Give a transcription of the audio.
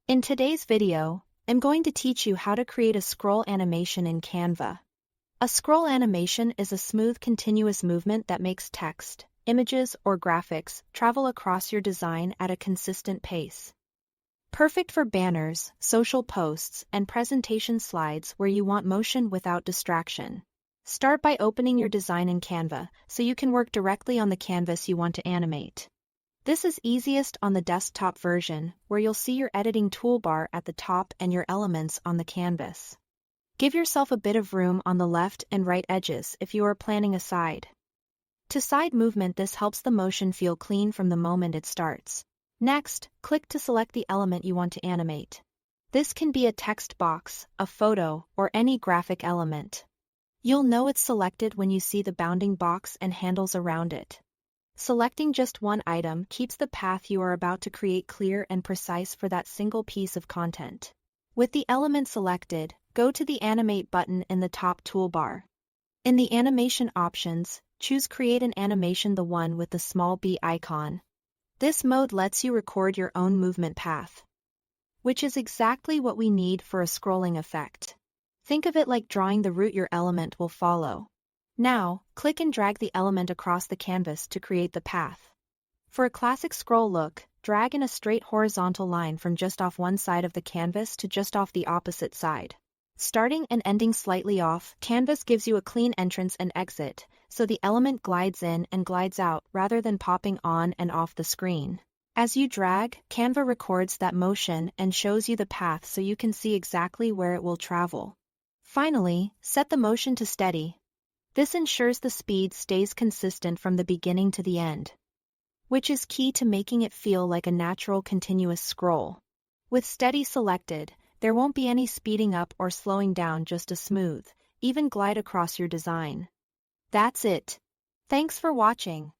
In today's video, I'm going to teach you how to create a scroll animation in Canva. A scroll animation is a smooth continuous movement that makes text, images, or graphics travel across your design at a consistent pace. Perfect for banners, social posts, and presentation slides where you want motion without distraction. Start by opening your design in Canva so you can work directly on the canvas you want to animate. This is easiest on the desktop version, where you'll see your editing toolbar at the top and your elements on the canvas. Give yourself a bit of room on the left and right edges if you are planning a side. To side movement, this helps the motion feel clean from the moment it starts. Next, click to select the element you want to animate. This can be a text box, a photo, or any graphic element. You'll know it's selected when you see the bounding box and handles around it. Selecting just one item keeps the path you are about to create clear and precise for that single piece of content. With the element selected, go to the Animate button in the top toolbar. In the animation options, choose Create an Animation, the one with the small b icon. This mode lets you record your own movement path, which is exactly what we need for a scrolling effect. Think of it like drawing the route your element will follow. Now, click and drag the element across the canvas to create the path. For a classic scroll look, drag in a straight horizontal line from just off one side of the canvas to just off the opposite side. Starting and ending slightly off, Canvas gives you a clean entrance and exit, so the element glides in and glides out rather than popping on and off the screen. As you drag, Canva records that motion and shows you the path so you can see exactly where it will travel. Finally, set the motion to steady. This ensures the speed stays consistent from the beginning to the end, which is key to making it feel like a natural continuous scroll. With steady selected, there won't be any speeding up or slowing down, just a smooth, even glide across your design. That's it. Thanks for watching.